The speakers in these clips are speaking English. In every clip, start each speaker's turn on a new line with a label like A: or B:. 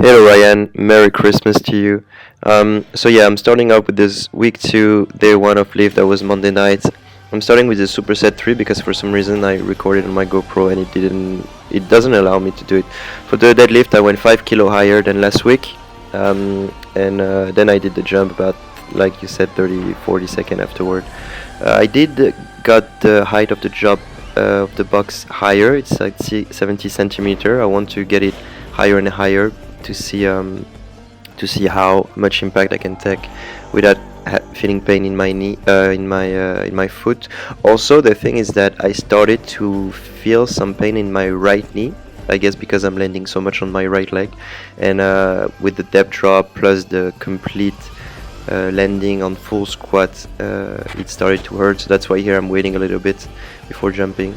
A: Hello Ryan, Merry Christmas to you. So yeah, I'm starting out with this week 2, day 1 of lift. That was Monday night. I'm starting with the superset 3 because for some reason I recorded on my GoPro and it doesn't allow me to do it. For the deadlift I went 5 kilo higher than last week, and then I did the jump about, like you said, 30-40 seconds afterward. I did got the height of the jump of the box higher. It's like 70 centimeter. I want to get it higher and higher to see how much impact I can take without feeling pain in my knee, in my foot. Also, the thing is that I started to feel some pain in my right knee. I guess because I'm landing so much on my right leg, and with the depth drop plus the complete landing on full squat, it started to hurt. So that's why here I'm waiting a little bit before jumping.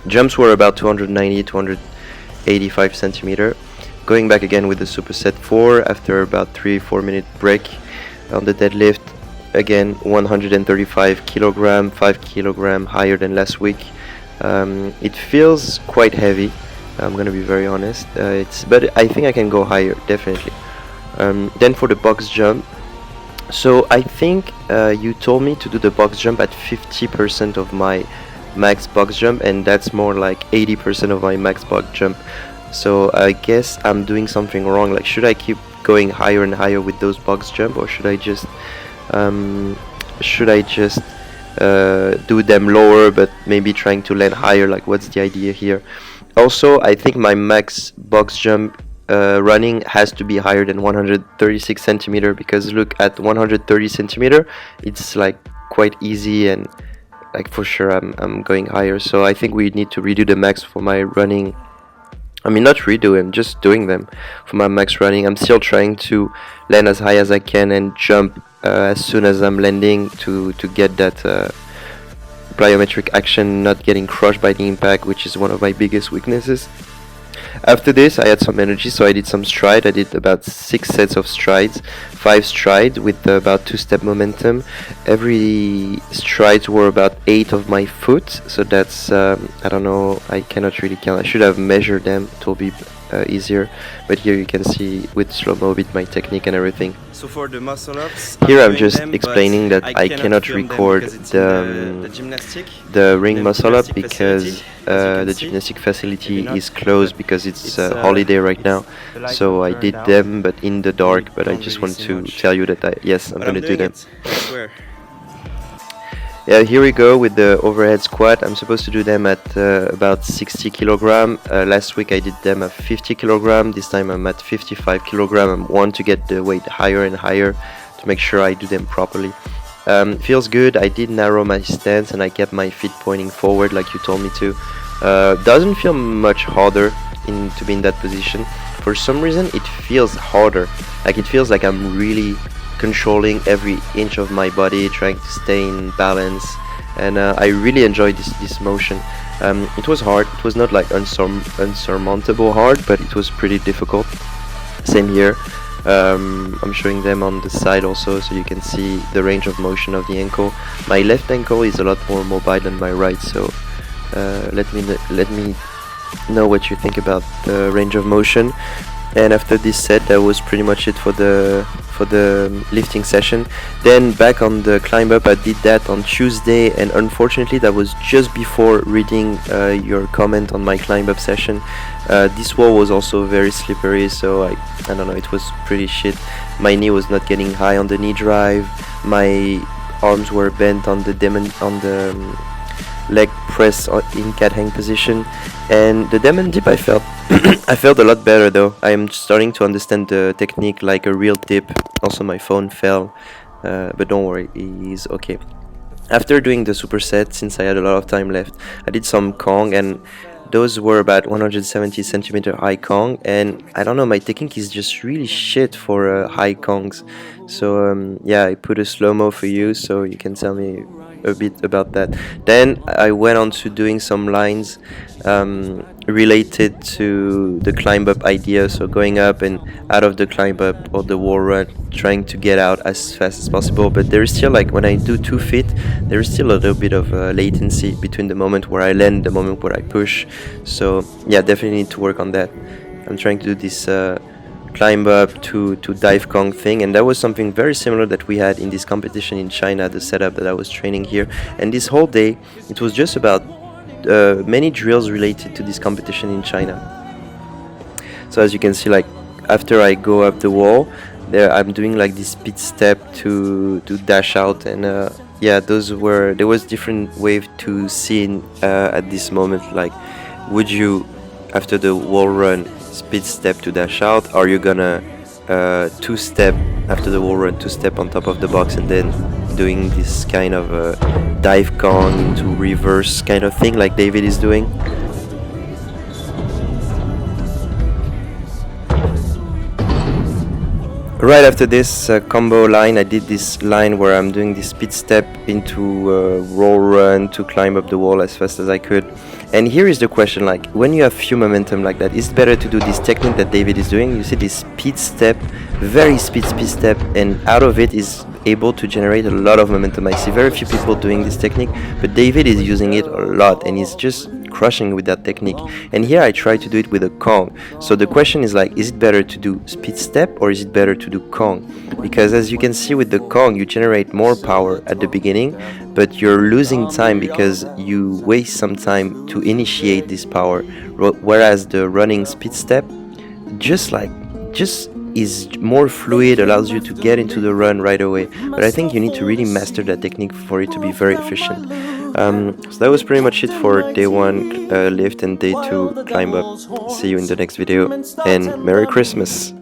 A: Jumps were about 290, 285 centimeter. Going back again with the superset 4 after about 3-4 minute break on the deadlift. Again 135 kilogram, 5 kilogram higher than last week. It feels quite heavy, I'm gonna be very honest. But I think I can go higher, definitely. Then for the box jump, so I think you told me to do the box jump at 50% of my max box jump, and that's more like 80% of my max box jump. So I guess I'm doing something wrong. Like, should I keep going higher and higher with those box jump, or should I just do them lower but maybe trying to land higher? Like, what's the idea here? Also, I think my max box jump running has to be higher than 136 centimeter, because look, at 130 centimeter it's like quite easy, and like for sure I'm going higher. So I think we need to redo the max for my running. I mean, not redo, I'm just doing them for my max running. I'm still trying to land as high as I can and jump as soon as I'm landing to get that plyometric action, not getting crushed by the impact, which is one of my biggest weaknesses. After this I had some energy, so I did some stride. I did about 6 sets of strides, 5 strides with about 2-step momentum. Every strides were about 8 of my foot, so that's I don't know, I cannot really count. I should have measured them, it will be easier, but here you can see with slow-mo with my technique and everything.
B: So for the muscle ups,
A: here I'm just explaining that I cannot record the ring muscle up because the gymnastic facility is closed because it's a holiday right now. So I did them, but in the dark. But I just want to tell you that yes, I'm gonna do them. Yeah, here we go with the overhead squat. I'm supposed to do them at about 60 kilogram. Last week I did them at 50 kilogram. This time I'm at 55 kilogram. I want to get the weight higher and higher to make sure I do them properly. Feels good. I did narrow my stance and I kept my feet pointing forward like you told me to. Doesn't feel much harder to be in that position. For some reason it feels harder. Like, it feels like I'm really controlling every inch of my body, trying to stay in balance, and I really enjoyed this motion. It was hard. It was not like unsurmountable hard, but it was pretty difficult. Same here. I'm showing them on the side also, so you can see the range of motion of the ankle. My left ankle is a lot more mobile than my right, so let me know what you think about the range of motion. And after this set, that was pretty much it for the lifting session. Then back on the climb up, I did that on Tuesday, and unfortunately that was just before reading your comment on my climb up session. This wall was also very slippery, so I don't know, it was pretty shit. My knee was not getting high on the knee drive. My arms were bent on the leg press in cat hang position, and the demon dip I felt I felt a lot better though. I am starting to understand the technique like a real dip. Also my phone fell, but don't worry, it's okay. After doing the superset, since I had a lot of time left, I did some Kong, and those were about 170 centimeter high Kong, and I don't know, my technique is just really shit for high Kongs. So yeah, I put a slow-mo for you so you can tell me a bit about that. Then I went on to doing some lines related to the climb up idea, so going up and out of the climb up or the wall run, trying to get out as fast as possible. But there is still, like, when I do 2 feet, there is still a little bit of latency between the moment where I land, the moment where I push. So yeah, definitely need to work on that. I'm trying to do this climb up to dive Kong thing, and that was something very similar that we had in this competition in China, the setup that I was training here. And this whole day, it was just about many drills related to this competition in China. So as you can see, like after I go up the wall, there I'm doing like this speed step to dash out, and yeah, there was different way to see at this moment. Like, would you, after the wall run, speed step to dash out? Are you gonna two step after the wall run, two step on top of the box, and then doing this kind of dive Kong into reverse kind of thing like David is doing? Right after this combo line, I did this line where I'm doing this speed step into roll run to climb up the wall as fast as I could. And here is the question, like, when you have few momentum like that, is it better to do this technique that David is doing? You see this speed step, very speed step, and out of it is able to generate a lot of momentum. I see very few people doing this technique, but David is using it a lot, and he's just crushing with that technique. And here I try to do it with a Kong. So the question is like, is it better to do speed step or is it better to do Kong? Because as you can see with the Kong, you generate more power at the beginning, but you're losing time because you waste some time to initiate this power. Whereas the running speed step just is more fluid, allows you to get into the run right away. But I think you need to really master that technique for it to be very efficient. So that was pretty much it for day 1 lift and day 2 climb up. See you in the next video, and Merry Christmas!